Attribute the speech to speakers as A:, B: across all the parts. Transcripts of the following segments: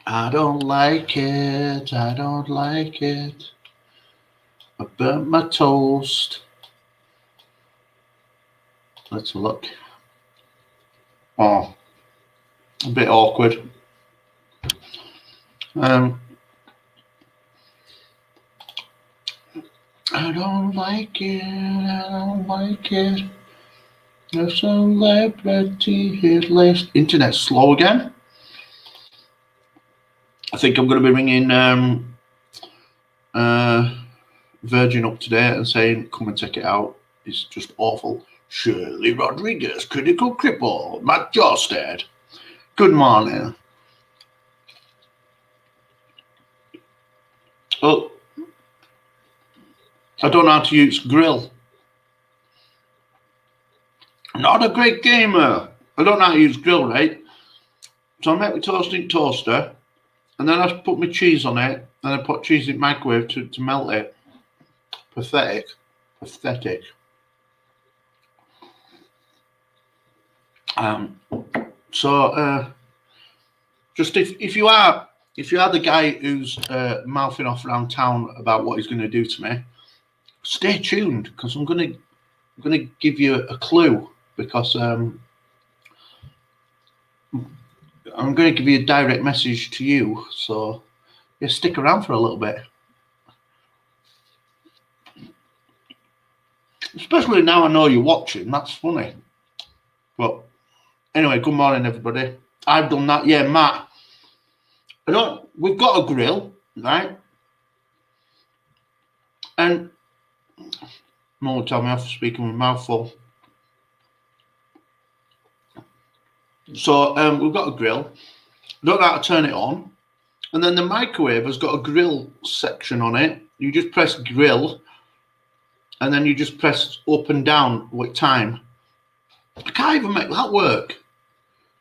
A: I don't like it. I don't like it. I burnt my toast. Let's have a look. Oh, a bit awkward. Um, I don't like it. I don't like it. A celebrity hit list. Internet slow again. I think I'm going to be ringing Virgin up today and saying, come and check it out. It's just awful. Shirley Rodriguez, critical cripple. Matt Jostad. Good morning. Oh, I don't know how to use grill. Not a great gamer. I don't know how to use grill, right? So I make my toasting toaster, and then I put my cheese on it, and I put cheese in the microwave to melt it. Pathetic. Pathetic. So just if you are the guy who's mouthing off around town about what he's going to do to me, stay tuned because I'm going to give you a clue because I'm going to give you a direct message to you. So yeah, stick around for a little bit. Especially now I know you're watching. That's funny. But anyway, good morning, everybody. I've done that. Yeah, Matt. We've got a grill, right? And no one tell me off for speaking with a mouthful. So we've got a grill. Don't know how to turn it on. And then the microwave has got a grill section on it. You just press grill, and then you just press up and down with time. I can't even make that work.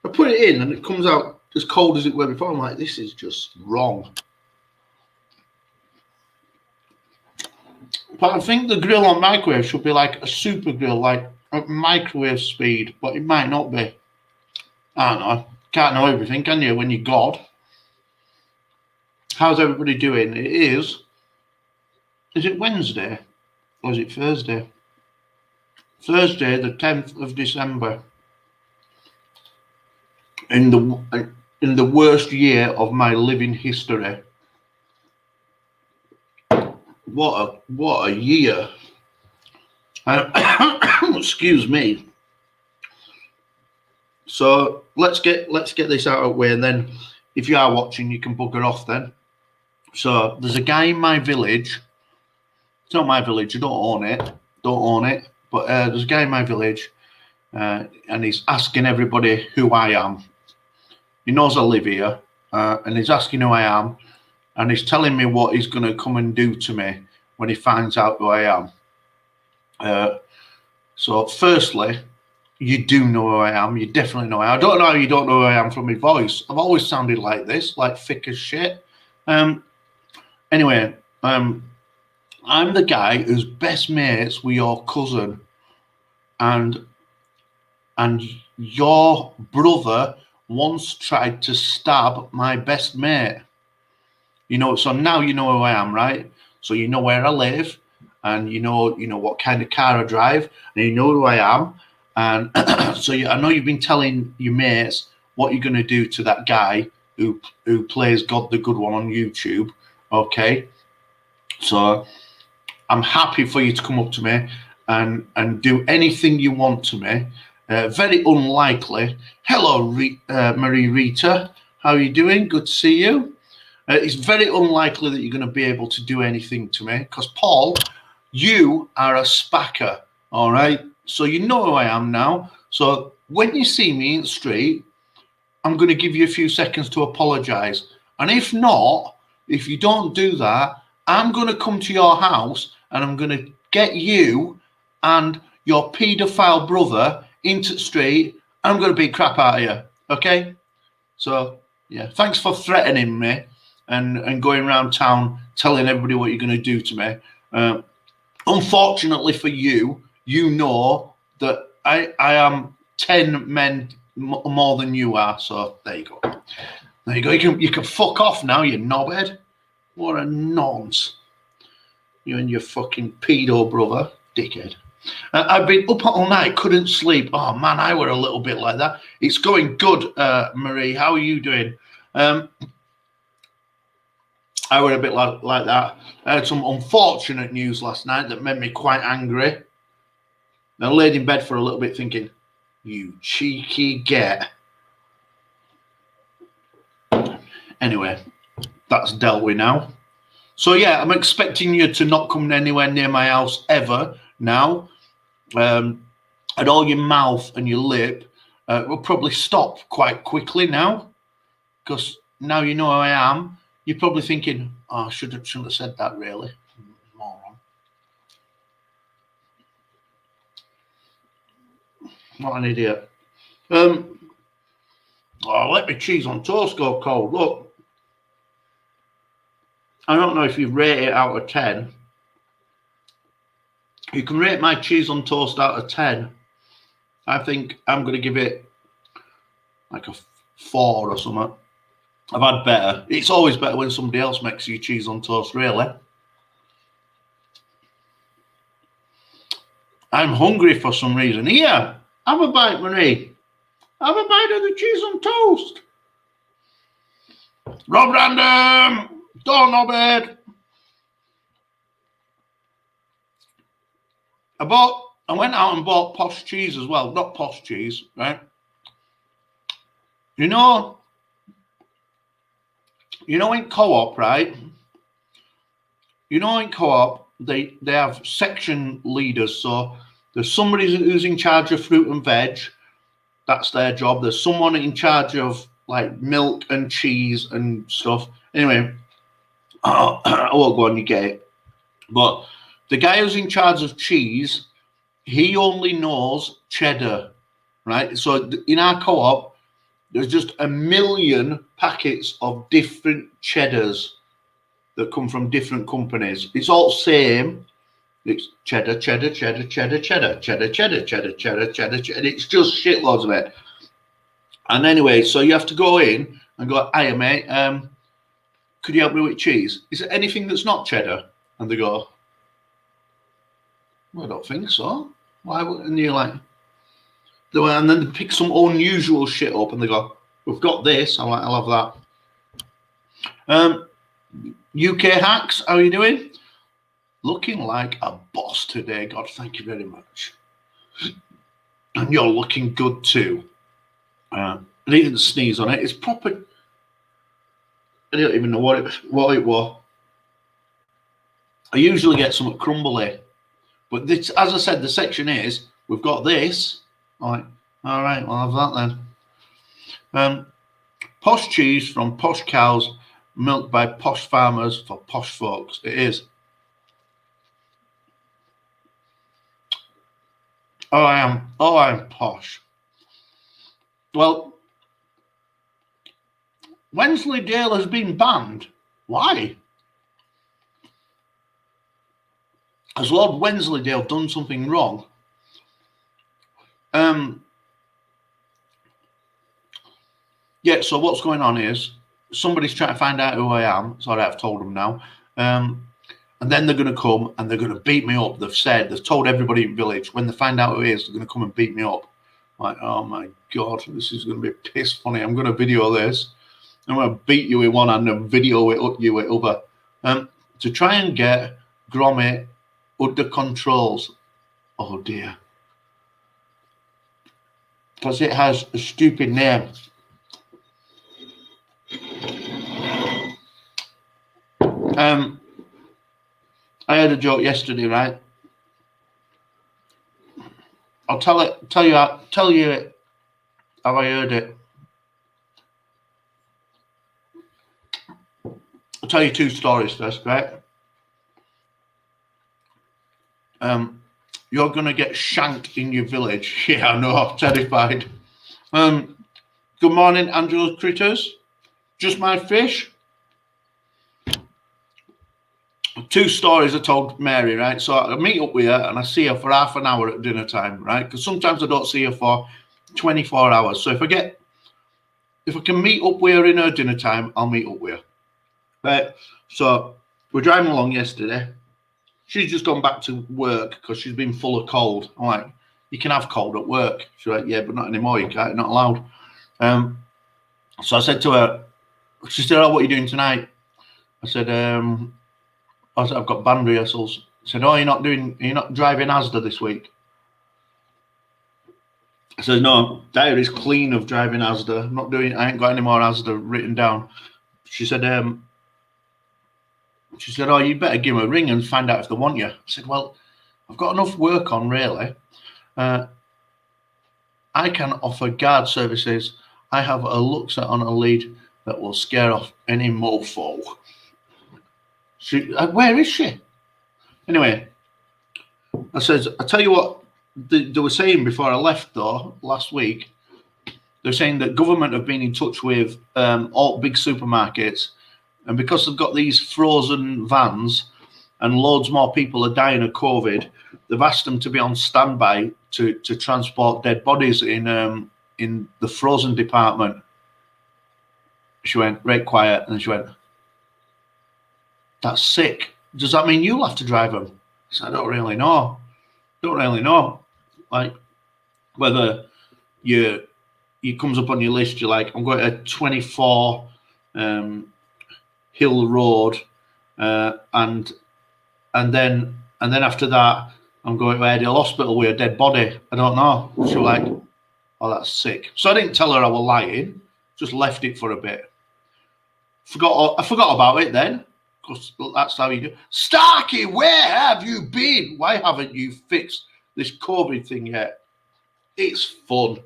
A: I put it in and it comes out as cold as it were before. I'm like, this is just wrong. But I think the grill on microwave should be like a super grill, like at microwave speed, but it might not be. I don't know. Can't know everything, can you, when you're God? How's everybody doing? Is it Wednesday or is it Thursday? Thursday, the 10th of December. In the worst year of my living history. What a year. Excuse me. So let's get this out of the way, and then if you are watching, you can bugger off then. So there's a guy in my village. It's not my village. I don't own it. But there's a guy in my village, and he's asking everybody who I am. He knows I live here, and he's asking who I am, and he's telling me what he's going to come and do to me when he finds out who I am. So firstly, you do know who I am. You definitely know. I don't know how you don't know who I am from my voice. I've always sounded like this, like thick as shit. Anyway, I'm the guy who's best mates with your cousin, and your brother once tried to stab my best mate. You know, so now you know who I am, right? So you know where I live, and you know what kind of car I drive, and you know who I am. And so I know you've been telling your mates what you're going to do to that guy who plays God the Good One on YouTube. Okay, so I'm happy for you to come up to me and do anything you want to me. Very unlikely. Hello, Marie Rita. How are you doing? Good to see you. It's very unlikely that you're going to be able to do anything to me because, Paul, you are a spacker, all right? So you know who I am now. So when you see me in the street, I'm going to give you a few seconds to apologise. And if not, if you don't do that, I'm going to come to your house and I'm going to get you and your paedophile brother into the street. And I'm going to beat crap out of you, okay? So, yeah, thanks for threatening me and going around town telling everybody what you're going to do to me. Unfortunately for you, you know that I am 10 men more than you are. So there you go. There you go. You can fuck off now, you knobhead. What a nonce. You and your fucking pedo brother, dickhead. I've been up all night, couldn't sleep. Oh man, I were a little bit like that. It's going good, Marie. How are you doing? I were a bit like that. I had some unfortunate news last night that made me quite angry. I laid in bed for a little bit thinking, you cheeky get. Anyway, that's dealt with now. So yeah, I'm expecting you to not come anywhere near my house ever now. And all your mouth and your lip will probably stop quite quickly now, because now you know who I am. You're probably thinking, oh, I shouldn't have said that, really. Moron. What an idiot. Oh, let me cheese on toast go cold. Look. I don't know if you rate it out of 10. You can rate my cheese on toast out of 10. I think I'm going to give it like a 4 or something. I've had better. It's always better when somebody else makes you cheese on toast, really. I'm hungry for some reason. Here, have a bite, Marie. Have a bite of the cheese on toast. Rob Random. Doorknobbed. I went out and bought posh cheese as well. Not posh cheese, right? You know in Co-op, right? You know in Co-op, they have section leaders. So there's somebody who's in charge of fruit and veg. That's their job. There's someone in charge of like milk and cheese and stuff. Anyway, I won't go on, you get it. But the guy who's in charge of cheese, he only knows cheddar, right? So in our Co-op, there's just 1 million packets of different cheddars that come from different companies. It's all same. It's cheddar, cheddar, cheddar, cheddar, cheddar, cheddar, cheddar, cheddar, cheddar, cheddar, cheddar. It's just shitloads of it. And anyway, so you have to go in and go, hiya, mate, could you help me with cheese? Is there anything that's not cheddar? And they go, well, I don't think so. Why would? And you're like, and then they pick some unusual shit up and they go, we've got this. I'm like, I'll have that. UK Hacks, how are you doing? Looking like a boss today, God, thank you very much. And you're looking good too. I didn't sneeze on it. It's proper. I don't even know what it was. I usually get something crumbly, but this, as I said, the section is we've got this. All right, we'll have that then. Posh cheese from posh cows, milked by posh farmers for posh folks. It is. Oh, I am posh. Well, Wensleydale has been banned. Why? Has Lord Wensleydale done something wrong? Yeah, so what's going on is somebody's trying to find out who I am. Sorry, I've told them now. And then they're going to come and they're going to beat me up. They've told everybody in village, when they find out who it is, they're going to come and beat me up. Like, oh my God, this is going to be piss funny. I'm going to video this. I'm going to beat you with one hand and video you with other. To try and get Gromit under controls. Oh dear. Because it has a stupid name. I had a joke yesterday, right? I'll tell you how I heard it. I'll tell you 2 stories first, right? You're gonna get shanked in your village. Yeah, I know, I'm terrified. Good morning, Angela Critters. Just my fish. 2 stories I told Mary, right? So I meet up with her and I see her for half an hour at dinner time, right? Because sometimes I don't see her for 24 hours. So if I get if I can meet up with her in her dinner time, I'll meet up with her. Right. So we're driving along yesterday. She's just gone back to work because she's been full of cold. I'm like, you can have cold at work. She's like, yeah, but not anymore. You can't, not allowed. So I said to her, she said, oh, what are you doing tonight? I said, I've got band rehearsals. I said, oh, you're not driving Asda this week? I said, no, diary's clean of driving Asda. I'm not doing, I ain't got any more Asda written down. She said, oh, you better give them a ring and find out if they want you. I said, well, I've got enough work on, really. I can offer guard services. I have a Luxor on a lead that will scare off any mofo. Where is she? Anyway, I said, I tell you what, they were saying before I left, though, last week, they're saying that government have been in touch with all big supermarkets, and because they've got these frozen vans and loads more people are dying of COVID, they've asked them to be on standby to transport dead bodies in the frozen department. She went, right quiet, and she went, that's sick. Does that mean you'll have to drive them? I said, I don't really know. Like, whether it comes up on your list, you're like, I'm going to 24 Hill Road, and then after that, I'm going to Airedale Hospital with a dead body. I don't know. She was like, oh, that's sick. So I didn't tell her I was lying, just left it for a bit. I forgot about it then, because that's how you do. Starkey, where have you been? Why haven't you fixed this COVID thing yet? It's fun.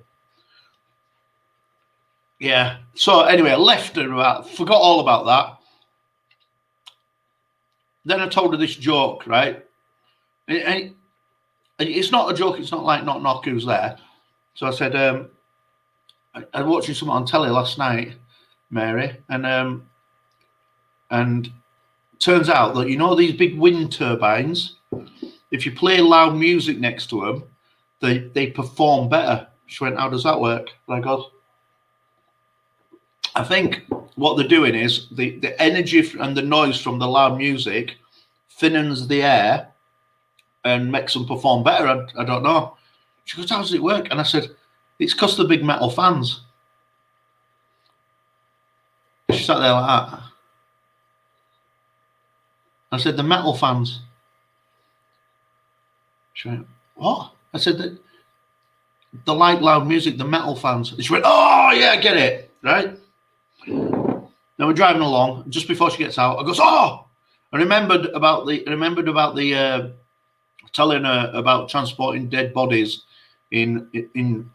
A: Yeah. So anyway, I left her forgot all about that. Then I told her this joke, right? And it's not a joke. It's not like Knock Knock Who's There. So I said, I was watching something on telly last night, Mary, and turns out that, you know, these big wind turbines, if you play loud music next to them, they perform better. She went, how does that work? And I go, I think what they're doing is the energy and the noise from the loud music thinnens the air and makes them perform better. I don't know. She goes, how does it work? And I said, it's because of the big metal fans. She sat there like that. I said, the metal fans. She went, what? I said, the like loud music, the metal fans. She went, oh, yeah, I get it, right? Now we're driving along. Just before she gets out, I goes, oh, I remembered about the telling her about transporting dead bodies in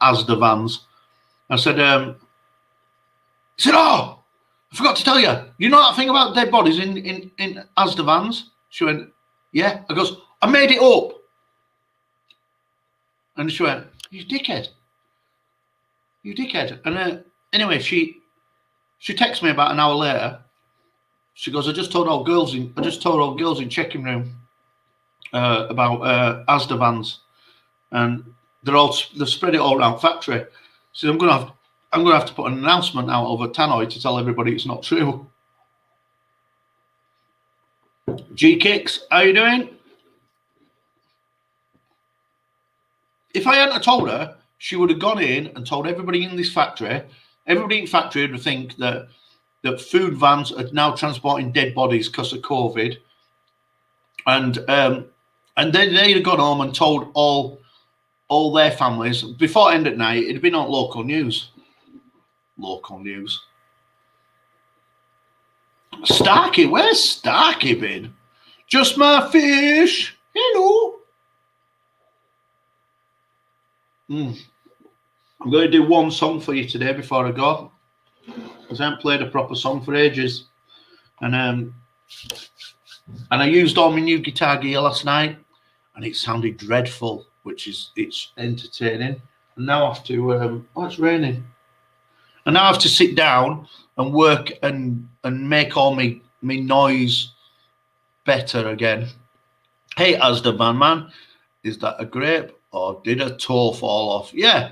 A: Asda vans. I said, oh, I forgot to tell you. You know that thing about dead bodies in Asda vans? She went, yeah. I goes, I made it up. And she went, you dickhead. And anyway, she texted me about an hour later. She goes, I just told all girls in checking room about Asda vans, and they've spread it all around factory. So I'm gonna have to put an announcement out over Tannoy to tell everybody it's not true. G Kicks, how you doing? If I hadn't told her, she would have gone in and told everybody in this factory. Everybody in the factory would think that food vans are now transporting dead bodies because of COVID, and then they'd have gone home and told all their families before end at night. It'd been on local news. Starkey, where's Starkey been? Just my fish. Hello. I'm going to do one song for you today before I go, because I haven't played a proper song for ages, and I used all my new guitar gear last night, and it sounded dreadful, it's entertaining. And now I have to it's raining, and now I have to sit down and work and make all my noise better again. Hey, Asda Van Man, is that a grape or did a toe fall off? Yeah.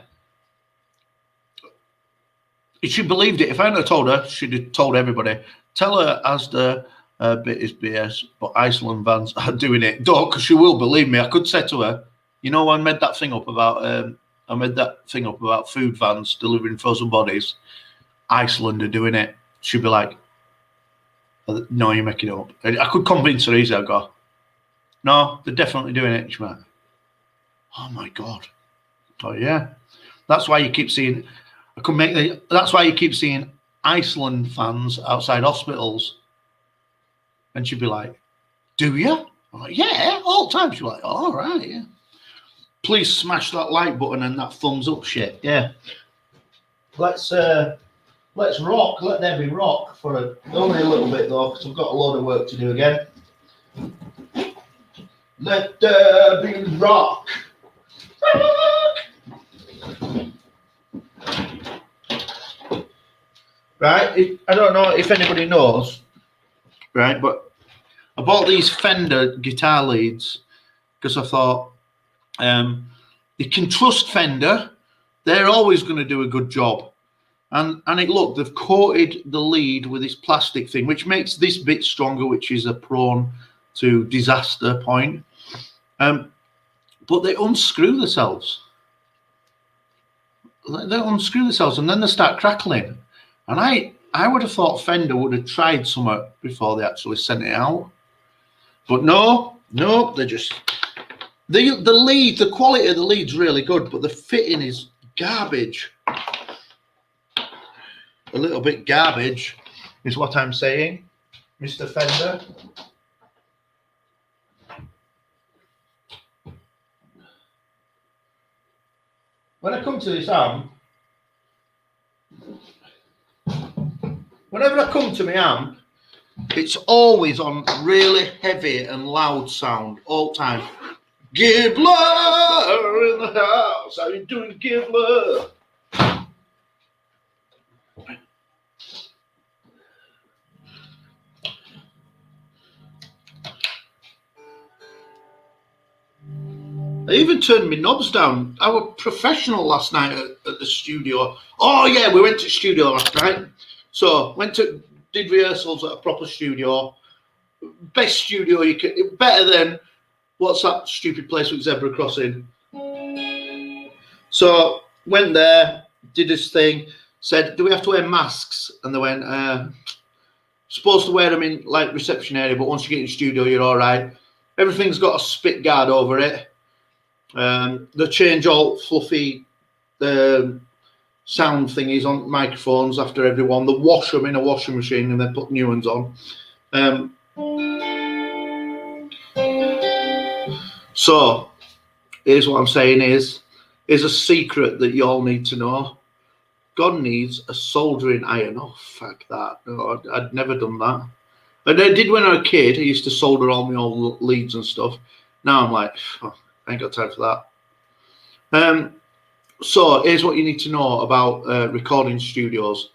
A: She believed it. If I hadn't told her, she'd have told everybody. Tell her Asda bit is BS, but Iceland vans are doing it. Don't, because she will believe me. I could say to her, you know, I made that thing up about food vans delivering frozen bodies. Iceland are doing it. She'd be like, no, you're making it up. I could convince her easily. I go, no, they're definitely doing it. She's like, oh my God. Oh yeah. That's why you keep seeing, that's why you keep seeing Iceland fans outside hospitals. And she'd be like, do you? I'm like, yeah, all the time. She'd be like, all right, yeah. Please smash that like button and that thumbs up shit. Yeah. Let's rock. Let there be rock for only a little bit though, because I've got a load of work to do again. Let there be rock. Right, I don't know if anybody knows, right, but I bought these Fender guitar leads because I thought you can trust Fender. They're always going to do a good job. And look, they've coated the lead with this plastic thing, which makes this bit stronger, which is a prone to disaster point. But they unscrew themselves. They unscrew themselves and then they start crackling. And I would have thought Fender would have tried something before they actually sent it out. But no, they just... The lead, the quality of the lead's really good, but the fitting is garbage. A little bit garbage is what I'm saying, Mr. Fender. When I come to this amp, whenever I come to my amp, it's always on really heavy and loud sound all the time. Gibbler in the house. How you doing, Gibbler? I even turned my knobs down. I was professional last night at the studio. Oh yeah, we went to studio last night. So did rehearsals at a proper studio. Best studio you could, better than what's that stupid place with zebra crossing. So went there, did this thing, said, do we have to wear masks? And they went, supposed to wear them in like reception area, but once you get in the studio, you're all right. Everything's got a spit guard over it. They change all fluffy sound thingies on microphones after everyone. They wash them in a washing machine and then put new ones on. So here's what I'm saying is a secret that you all need to know. God needs a soldering iron. Oh, fuck that. No, I'd never done that. And I did when I was a kid. I used to solder all my old leads and stuff. Now I'm like, oh, I ain't got time for that. So here's what you need to know about recording studios.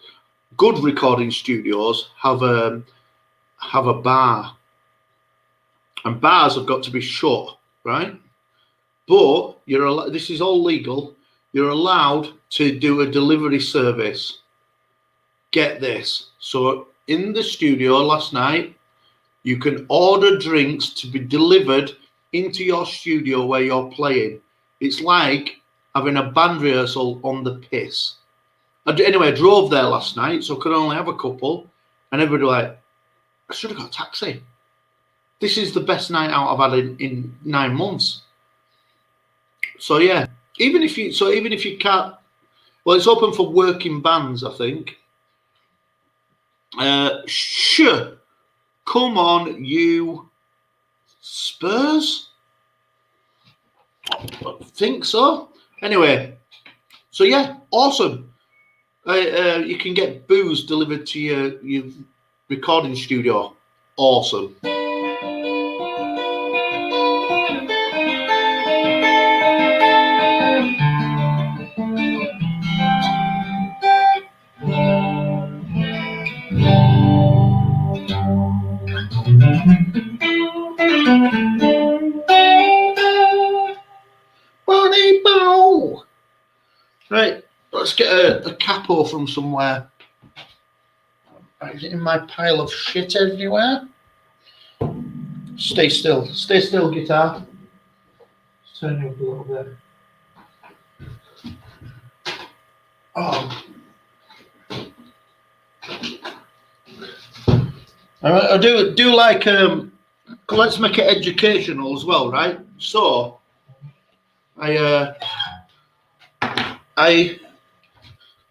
A: Good recording studios have a bar, and bars have got to be shut, right? But this is all legal. You're allowed to do a delivery service. Get this. So in the studio last night, you can order drinks to be delivered into your studio where you're playing. It's like having a band rehearsal on the piss. Anyway, I drove there last night, so I could only have a couple. And everybody was like, I should have got a taxi. This is the best night out I've had in 9 months. So yeah, even if you can't, well, it's open for working bands, I think. Sure, come on, you Spurs. I think so. Anyway, so yeah, awesome. You can get booze delivered to your recording studio. Awesome. Bunny bow. Right, let's get a cap capo from somewhere. Is it in my pile of shit everywhere? Stay still. Stay still, guitar. Let's turn you up a little bit. Oh. I do like let's make it educational as well, right? So I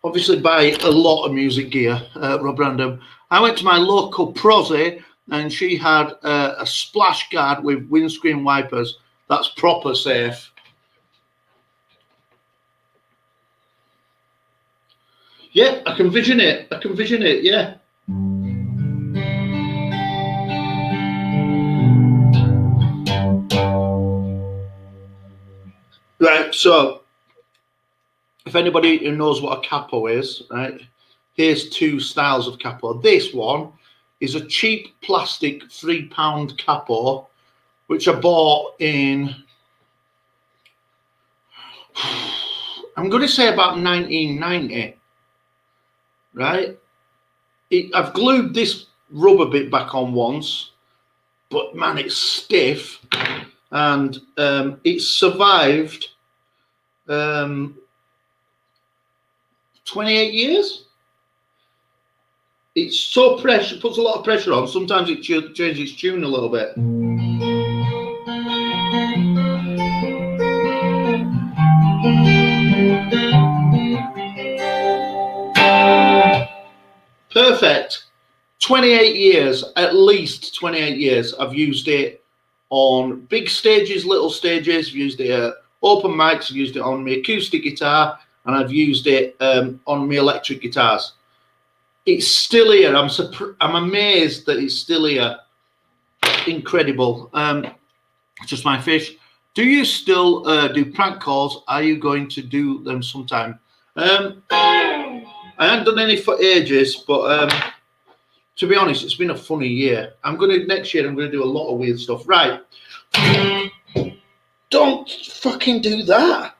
A: obviously buy a lot of music gear, Rob Random. I went to my local Prozzy and she had a splash guard with windscreen wipers. That's proper safe. Yeah, I can vision it. I can vision it, yeah. Right, so if anybody who knows what a capo is, right, here's two styles of capo. This one is a cheap plastic £3 capo, which I bought in, I'm going to say about 1990, right? I've glued this rubber bit back on once, but man, it's stiff, and it's survived 28 years. It's so pressure, puts a lot of pressure on. Sometimes it changes its tune a little bit. Perfect. 28 years, at least 28 years. I've used it on big stages, little stages. I've used it at open mics. I've used it on my acoustic guitar, and I've used it on my electric guitars. It's still here. I'm amazed that it's still here. Incredible. Just my fish. Do you still do prank calls? Are you going to do them sometime? I haven't done any for ages, but to be honest, it's been a funny year. Next year I'm gonna do a lot of weird stuff. Right. Don't fucking do that.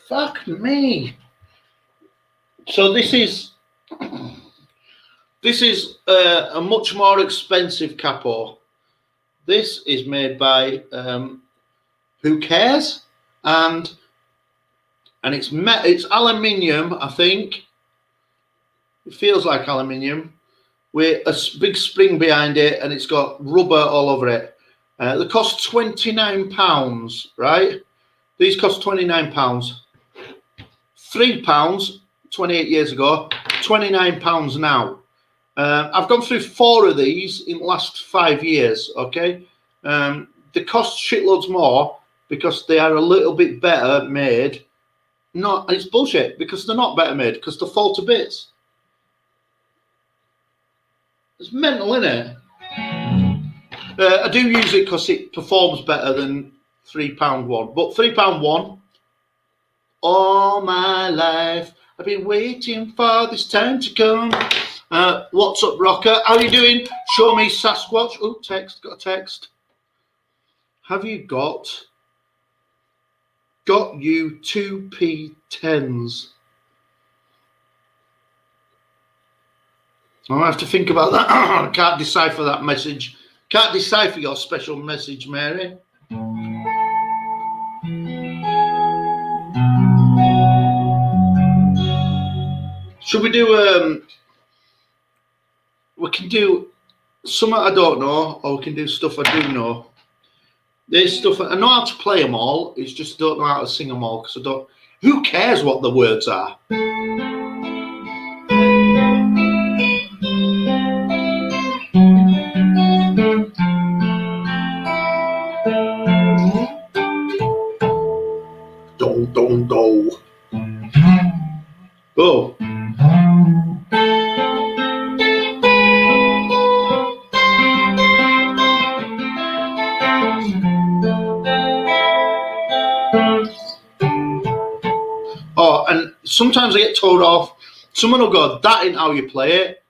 A: Fuck me. So this is a much more expensive capo. This is made by Who Cares, and it's aluminium, I think. It feels like aluminium with a big spring behind it, and it's got rubber all over it. They cost £29, right? These cost £29. £3 28 years ago, £29 now. I've gone through 4 of these in the last 5 years, okay? They cost shitloads more because they are a little bit better made. No, it's bullshit because they're not better made because they fall to bits. It's mental, innit? I do use it because it performs better than £3 one. But £3 one, all my life I've been waiting for this time to come. What's up, Rocker? How you doing? Show me Sasquatch. Oh, text. Got a text. Have you got you 2p10s? I'll have to think about that. I can't decipher that message. Can't decipher your special message, Mary. Should we do we can do something I don't know, or we can do stuff I do know. There's stuff I know how to play them all, it's just don't know how to sing them all because I don't. Who cares what the words are? Do. Oh. Oh, and sometimes I get told off. Someone will go, that ain't how you play it.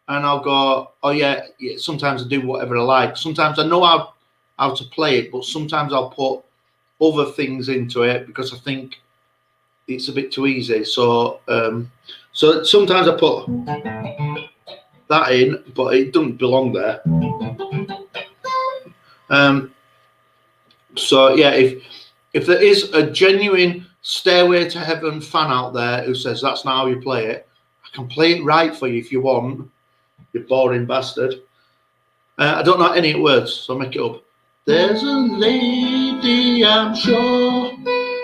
A: And I'll go, oh yeah, sometimes I do whatever I like. Sometimes I know how to play it, but sometimes I'll put other things into it because I think it's a bit too easy. So so sometimes I put that in, but it doesn't belong there. So yeah, if there is a genuine Stairway to Heaven fan out there who says that's not how you play it, I can play it right for you if you want, you boring bastard. I don't know any words, so I'll make it up. There's a lady, I'm sure,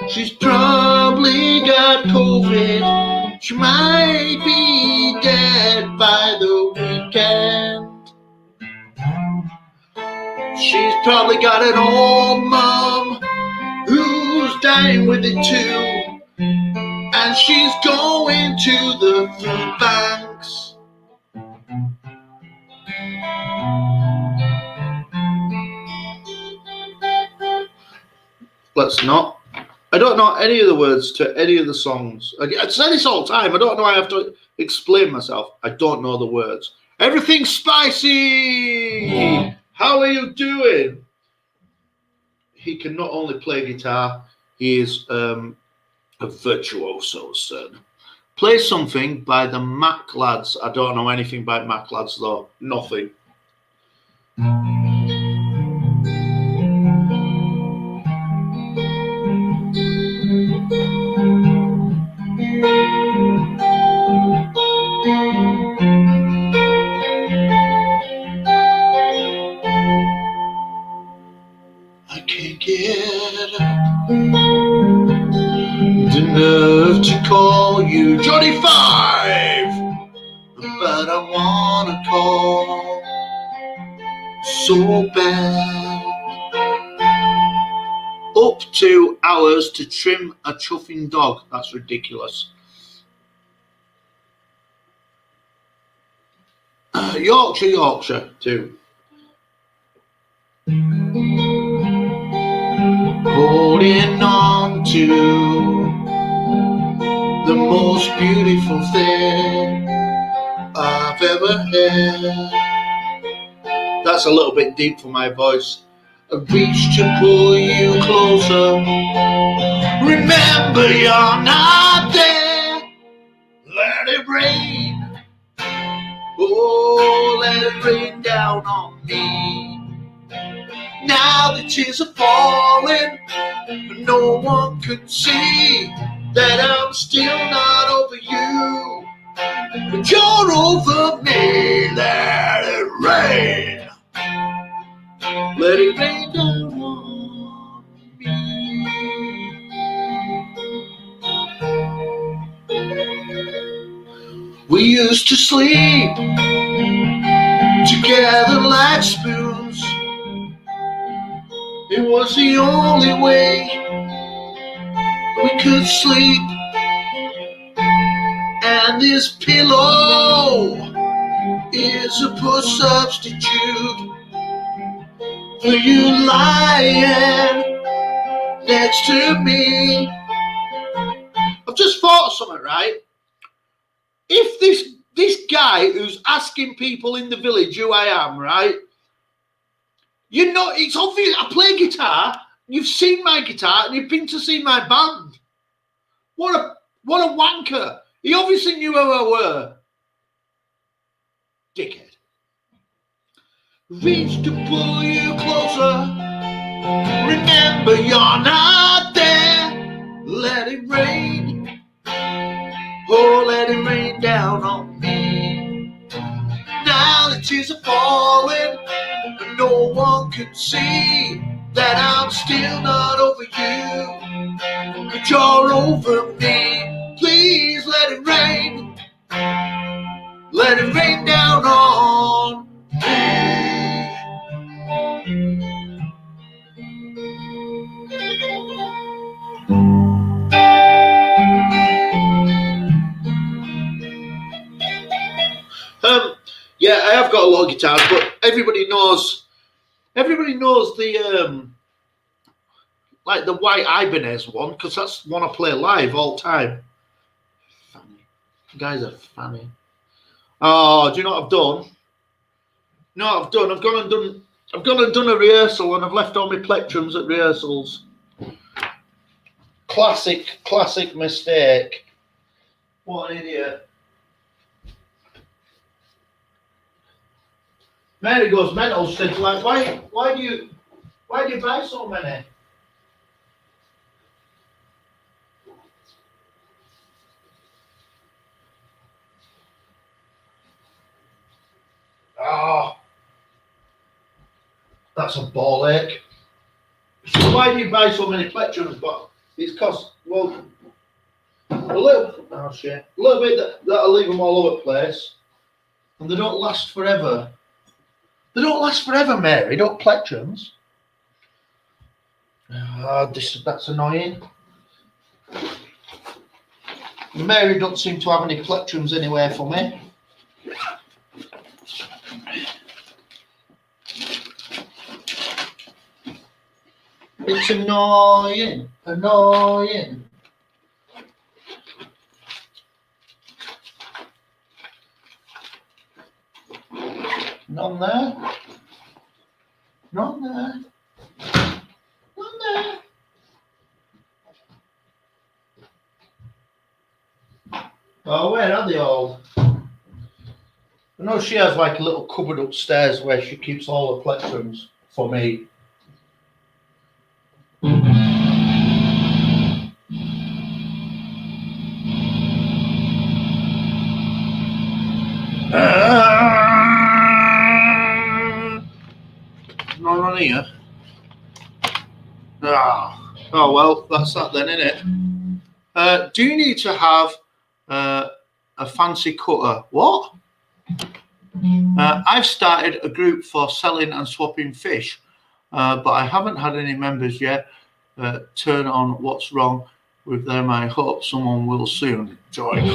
A: she's probably got COVID. She might be dead by the weekend. She's probably got an old mum who's dying with it too, and she's going to the food banks. Let's not. I don't know any of the words to any of the songs. I say this all the time. I don't know. I have to explain myself. I don't know the words. Everything's spicy. How are you doing? He can not only play guitar, he is a virtuoso, son. Play something by the Mac Lads. I don't know anything by Mac Lads though. Nothing. I can't get the nerve to call you Johnny Five, but I wanna call so bad. Up to hours to trim a chuffing dog. That's ridiculous. Yorkshire too. Holding on to the most beautiful thing I've ever had. That's a little bit deep for my voice. I reach to pull you closer. Remember you're not there. Let it rain. Oh, let it rain down on me. Now the tears are falling, but no one could see that I'm still not over you, but you're over me. Let it rain. Let it rain down on me. We used to sleep together like spoons. It was the only way we could sleep. And this pillow is a poor substitute for you lying next to me. I've just thought of something, right? If this guy who's asking people in the village who I am, right? You know, it's obvious I play guitar. You've seen my guitar and you've been to see my band. What a wanker. He obviously knew who I were. Dickhead. Reach to pull you closer. Remember you're not there. Let it rain. Oh, let it rain down on me. Now the tears are falling, but no one can see that I'm still not over you, but you're over me. Please let it rain. Let it rain down on me. Yeah, I have got a lot of guitars, but everybody knows the like the White Ibanez one, because that's one I play live all the time. Funny. You guys are funny. Oh, do you know what I've done? You know what I've done? I've gone and done a rehearsal, and I've left all my plectrums at rehearsals. classic mistake. What an idiot. Mary goes mental. She says, like, why do you buy so many? Oh, that's a ball ache. So why do you buy so many plectrums? But it's cost, well, a little bit that'll leave them all over the place, and they don't last forever. They don't last forever, Mary. Don't plectrums. That's annoying. Mary don't seem to have any plectrums anywhere for me. It's annoying. None there. Oh, where are they all? I know she has like a little cupboard upstairs where she keeps all the plectrums for me. Not on here. Oh well, that's that then, isn't it? Do you need to have a fancy cutter? What? I've started a group for selling and swapping fish, but I haven't had any members yet. Turn on what's wrong with them. I hope someone will soon join.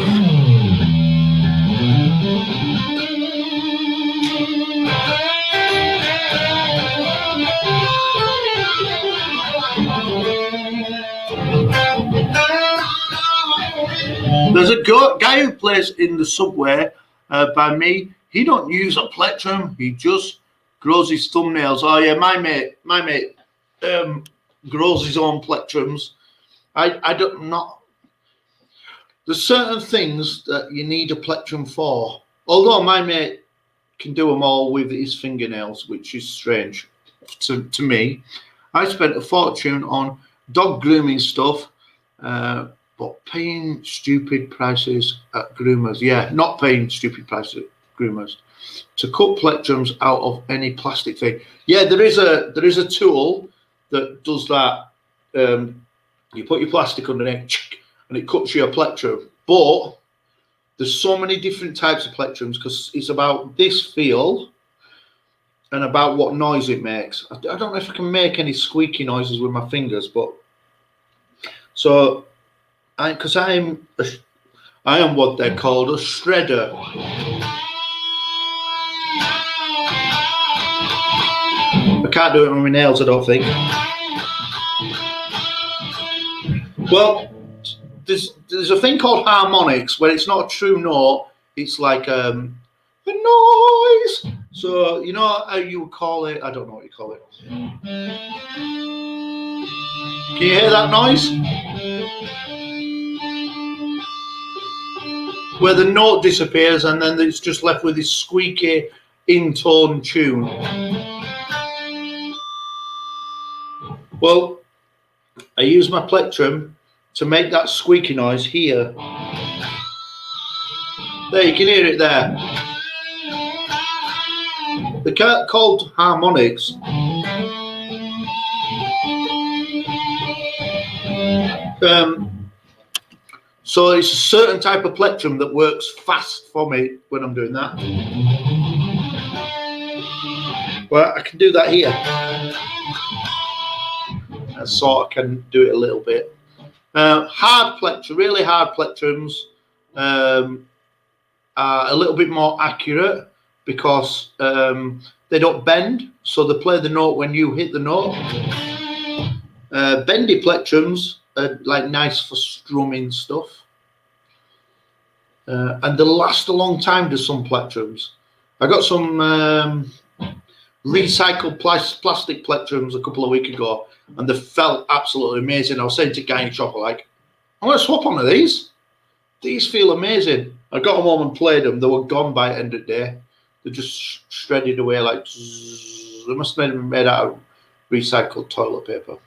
A: There's a guy who plays in the subway by me. He don't use a plectrum. He just grows his thumbnails. Oh yeah, my mate grows his own plectrums. I don't not. There's certain things that you need a plectrum for. Although my mate can do them all with his fingernails, which is strange to me. I spent a fortune on dog grooming stuff. But paying stupid prices at groomers. Yeah, not paying stupid prices at groomers. To cut plectrums out of any plastic thing. Yeah, there is a tool that does that. You put your plastic underneath and it cuts you a plectrum. But there's so many different types of plectrums because it's about this feel and about what noise it makes. I don't know if I can make any squeaky noises with my fingers, but so because I am what they're called a shredder. I can't do it with my nails, I don't think. Well, there's a thing called harmonics where it's not a true note, it's like a noise. So you know how you would call it, I don't know what you call it. Can you hear that noise? Where the note disappears and then it's just left with this squeaky in-tone tune. Well, I use my plectrum to make that squeaky noise here. There, you can hear it there. They're called harmonics. So it's a certain type of plectrum that works fast for me when I'm doing that. Well, I can do that here. I sort of can do it a little bit. Hard plectrum, really hard plectrums are a little bit more accurate because they don't bend, so they play the note when you hit the note. Bendy plectrums are like nice for strumming stuff. And they last a long time to some plectrums. I got some recycled plastic plectrums a couple of weeks ago, and they felt absolutely amazing. I was saying to Guy in shop, like, I'm going to swap onto these. These feel amazing. I got them home and played them. They were gone by the end of the day. They just shredded away like zzz. They must have been made out of recycled toilet paper.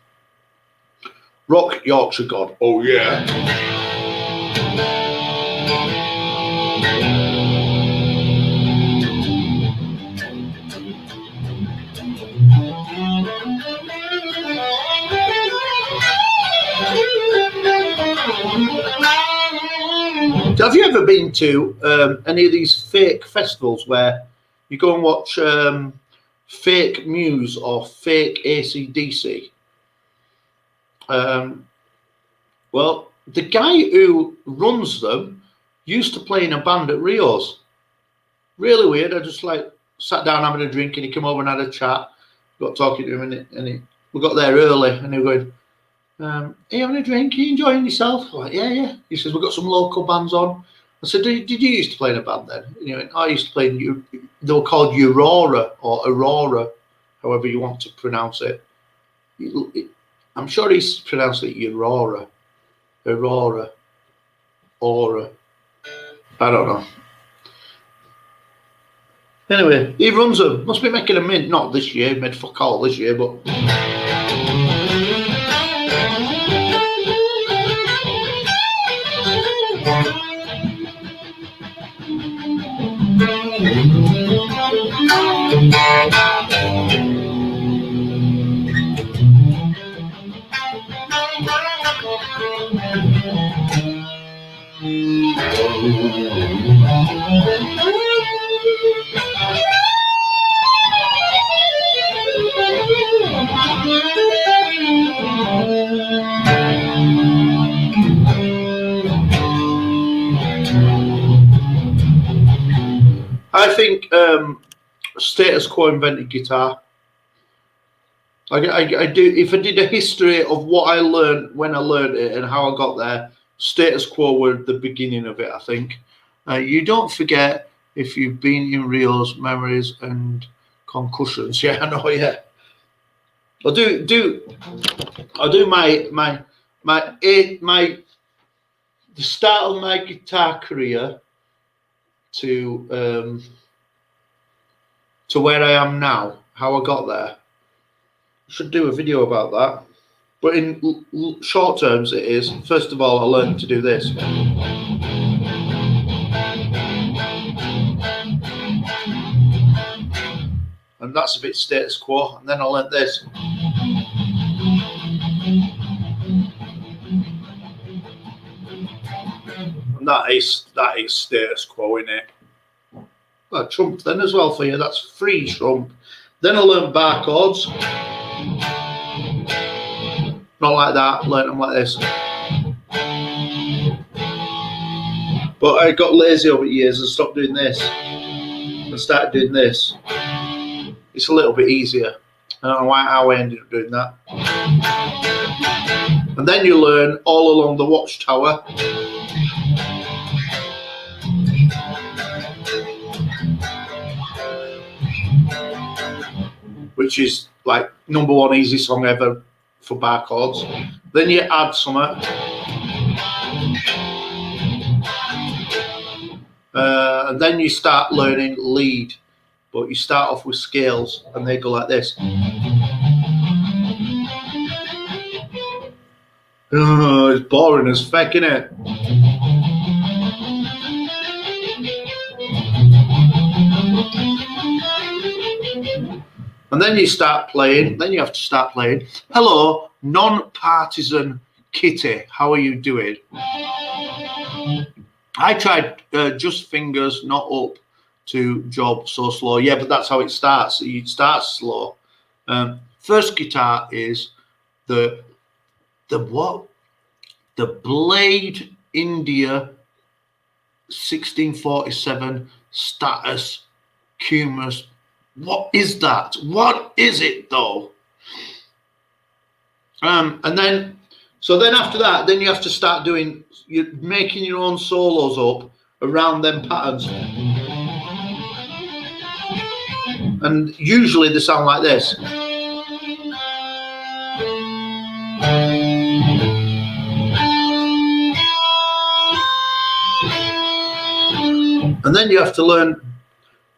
A: Rock Yorkshire God. Oh yeah. Have you ever been to any of these fake festivals where you go and watch fake Muse or fake AC/DC? Well, the guy who runs them used to play in a band at Rio's. Really weird. I just like sat down having a drink, and he came over and had a chat. Got talking to him, and we got there early, and he was going, "Are you having a drink? Are you enjoying yourself?" I'm like, yeah. He says, "We've got some local bands on." I said, "Did you used to play in a band then?" And he went, "I used to play in, they were called Aurora or Aurora, however you want to pronounce it. I'm sure he's pronounced it Aurora. Aurora. Aura. I don't know. Anyway, he runs them. Must be making a mint. Not this year. He made fuck all this year, but... I think Status Quo invented guitar. I do. If I did a history of what I learned when I learned it and how I got there, Status Quo were the beginning of it. I think. You don't forget if you've been in Rio's memories and concussions. Yeah, I know. Yeah, I do the start of my guitar career to where I am now, how I got there. I should do a video about that. But in short terms, it is, first of all, I learned to do this. And that's a bit Status Quo. And then I learned this. And that is Status Quo, isn't it? Well, Trump then as well for you. That's free Trump. Then I learned bar chords. Not like that. Learned them like this. But I got lazy over the years and stopped doing this. And started doing this. It's a little bit easier. I don't know how I ended up doing that. And then you learn all along the watchtower. Which is like #1 easy song ever for bar chords. Then you add something. And then you start learning lead. But you start off with scales and they go like this. Oh, it's boring as feck, isn't it? And then you start playing, then you have to start playing. Hello, non-partisan Kitty, how are you doing? I tried just fingers, not up to job so slow. Yeah, but that's how it starts. It starts slow. First guitar is the what? The Blade India 1647 Status Cumulus. What is that? What is it though? And then after that, then you have to start doing, you're making your own solos up around them patterns. And usually they sound like this. then you have to learn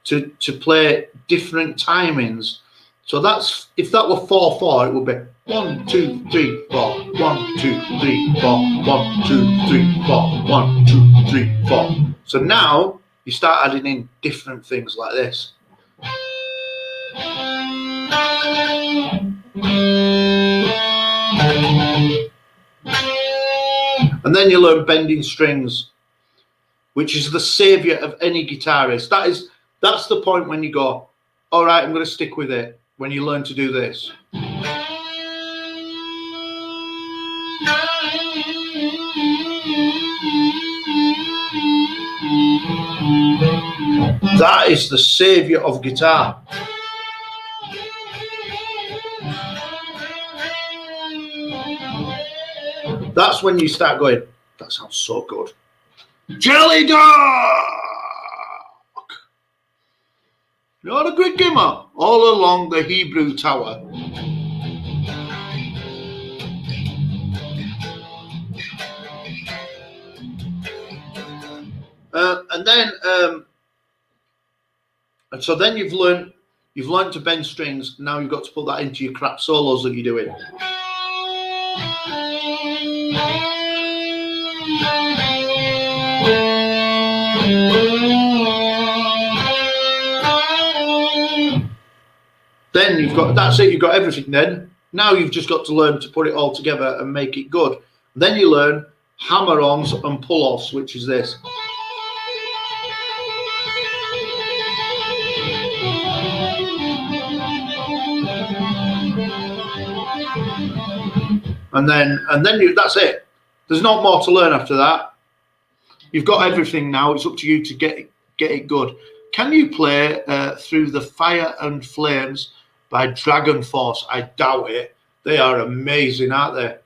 A: to play different timings. So that's, if that were 4/4, it would be 1 2 3 4, 1 2 3 4, 1 2 3 4, 1 2 3 4. So now you start adding in different things like this. And then you learn bending strings, which is the savior of any guitarist. That's the point when you go, all right, I'm going to stick with it, when you learn to do this. That is the savior of guitar. That's when you start going, that sounds so good. Jelly Dog! You're a good gamer. All along the Hebrew Tower. And then, and so then you've learned to bend strings. Now you've got to put that into your crap solos that you're doing. Then you've got, that's it, you've got everything then. Now you've just got to learn to put it all together and make it good. Then you learn hammer-ons and pull-offs, which is this. And then you, that's it. There's not more to learn after that. You've got everything now. It's up to you to get it good. Can you play Through the Fire and Flames by Dragon Force? I doubt it. They are amazing, aren't they?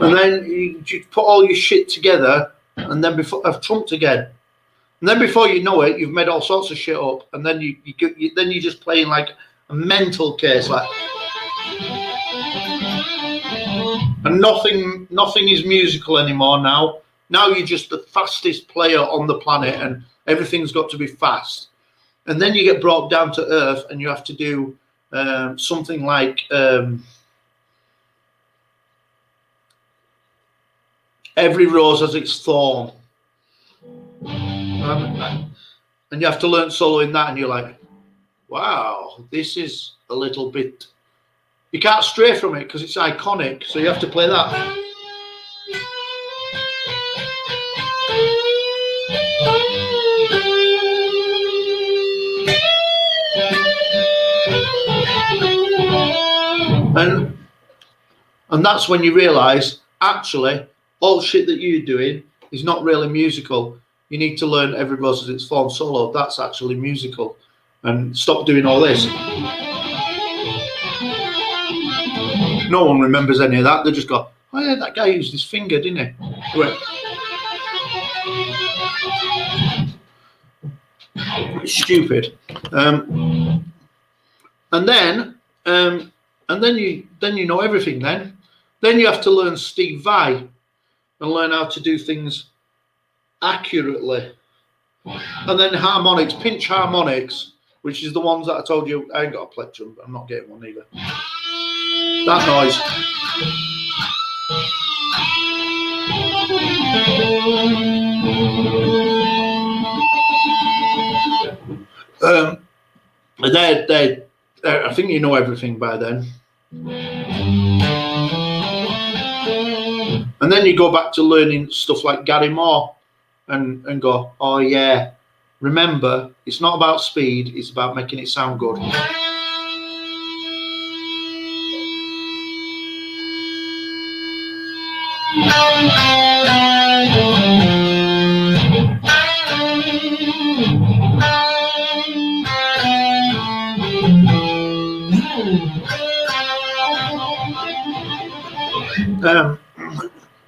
A: And then you put all your shit together, and then I've trumped again. And then before you know it, you've made all sorts of shit up, and then you're just playing like a mental case, like, and nothing is musical anymore now. Now you're just the fastest player on the planet, and everything's got to be fast. And then you get brought down to earth, and you have to do something like every rose has its thorn. And you have to learn soloing that, and you're like, wow, this is a little bit, you can't stray from it because it's iconic, so you have to play that. And that's when you realise, actually, all shit that you're doing is not really musical. You need to learn every rose as its thorn solo. That's actually musical. And stop doing all this. No one remembers any of that. They just go, oh yeah, that guy used his finger, didn't he? Wait. It's stupid. And then you know everything. Then you have to learn Steve Vai and learn how to do things accurately. And then harmonics, pinch harmonics, which is the ones that I told you. I ain't got a plectrum, but I'm not getting one either. That noise. I think you know everything by then. And then you go back to learning stuff like Gary Moore and go, oh yeah, remember, it's not about speed, it's about making it sound good.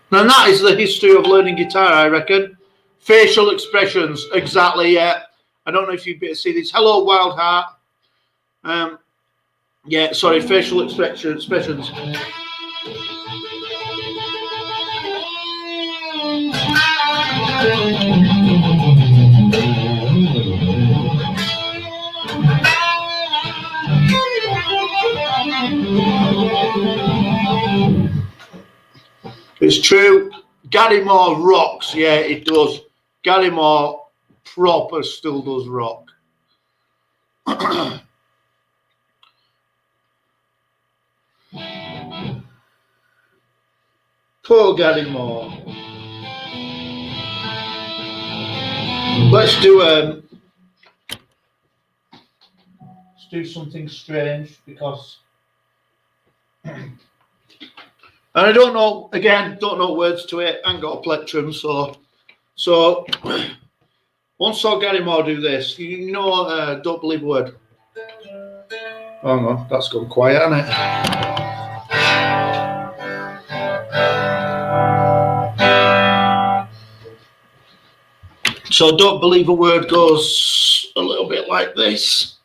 A: And that is the history of learning guitar, I reckon. Facial expressions, exactly, yeah. I don't know if you'd be able to see this. Hello, Wild Heart. Yeah, sorry, facial expressions. It's true. Gary Moore rocks. Yeah, it does. Gary Moore proper still does rock. Poor Gary Moore. Let's do something strange because and I don't know words to it. I ain't got a plectrum, so once saw Gary Moore do this, you know, don't believe a word. Hang on, that's gone quiet, hasn't it? So don't believe a word goes a little bit like this.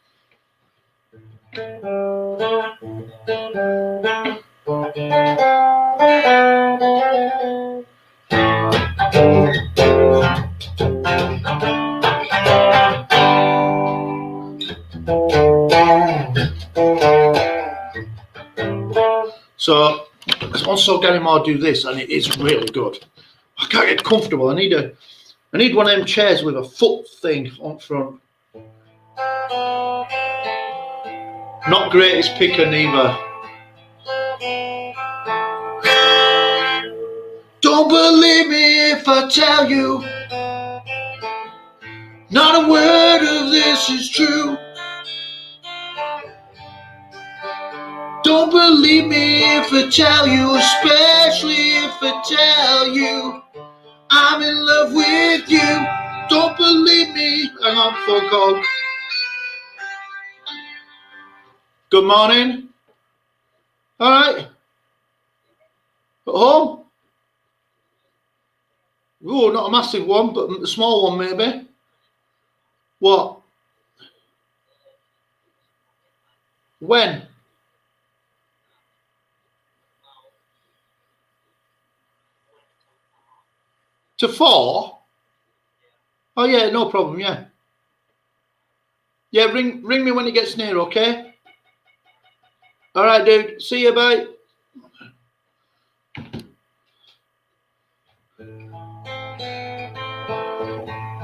A: So also Gary Moore do this, and it is really good. I can't get comfortable. I need one of them chairs with a foot thing on front. Not greatest picker neither. Don't believe me if I tell you, not a word of this is true. Don't believe me if I tell you, especially if I tell you I'm in love with you. Don't believe me. Hang on, phone call. Good morning. All right. At home? Oh, not a massive one, but a small one maybe. What? When? To 4? Oh yeah, no problem, yeah. Yeah, ring me when it gets near, okay? All right, dude. See you, bye.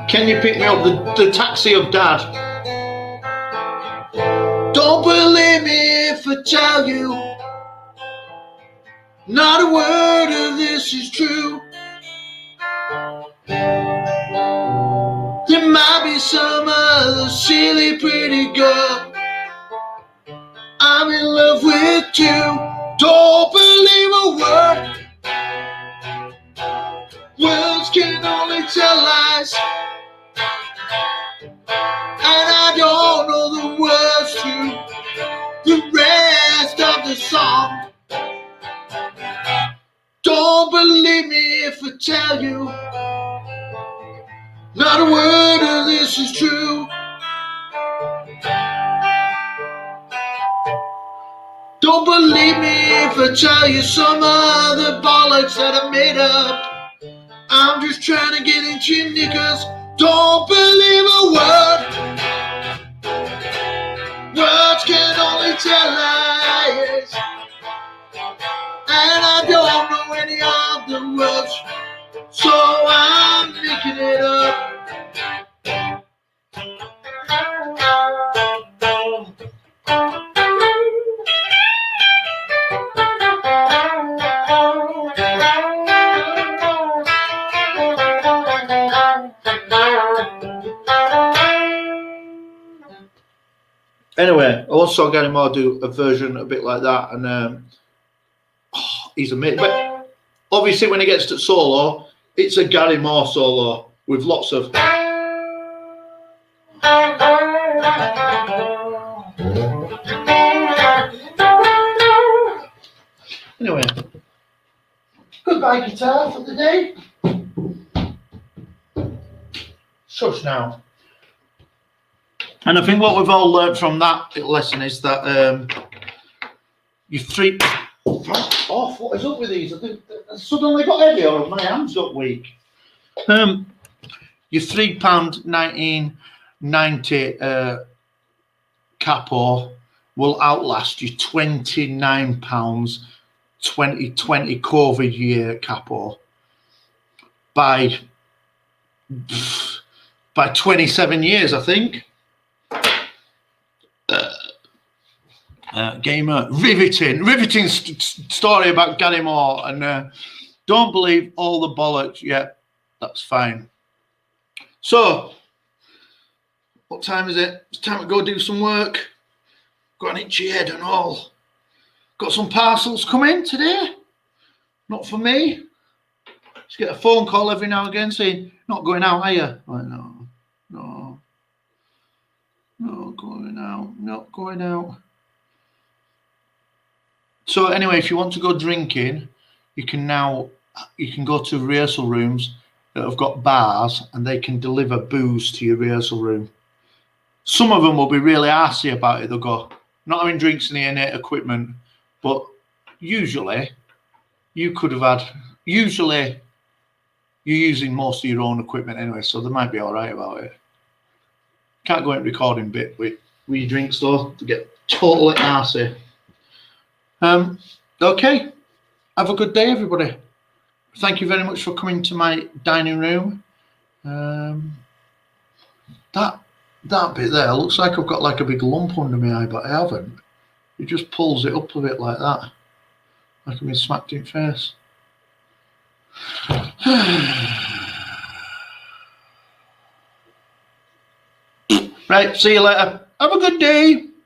A: Can you pick me up the taxi of Dad? Don't believe me if I tell you, not a word of this is true. There might be some other silly pretty girl I'm in love with too. Don't believe a word. Words can only tell lies, and I don't know the words to the rest of the song. Don't believe me if I tell you, not a word of this is true. Don't believe me if I tell you some other bollocks that I made up. I'm just trying to get into your knickers. Don't believe a word. Words can only tell lies, and I don't know any of the words, so I'm making it up. Anyway, I also saw Gary Moore do a version a bit like that, and he's amazing. But obviously, when he gets to solo, it's a Gary Moore solo with lots of. Anyway, goodbye guitar for the day. Shush now. And I think what we've all learned from that lesson is that you three. Off. What is up with these? I suddenly got heavy, or my hands got weak. Your £3.19.90 capo will outlast your £29 2020 COVID year capo by 27 years, I think. Gamer, riveting story about Gary Moore, and don't believe all the bollocks. Yeah, that's fine. So, what time is it? It's time to go do some work. Got an itchy head and all. Got some parcels coming today. Not for me. Just get a phone call every now and again saying, "Not going out, are you?" Like, no, not going out. So anyway, if you want to go drinking, you can go to rehearsal rooms that have got bars, and they can deliver booze to your rehearsal room. Some of them will be really arsey about it. They'll go, "Not having drinks in the innate equipment," but usually you could have had. Usually you're using most of your own equipment anyway, so they might be all right about it. Can't go in recording bit with your drinks though to get totally arsey. Okay, have a good day, everybody. Thank you very much for coming to my dining room. That bit there looks like I've got like a big lump under my eye, but I haven't. It just pulls it up a bit like that, like I've been smacked in the face. Right, see you later. Have a good day.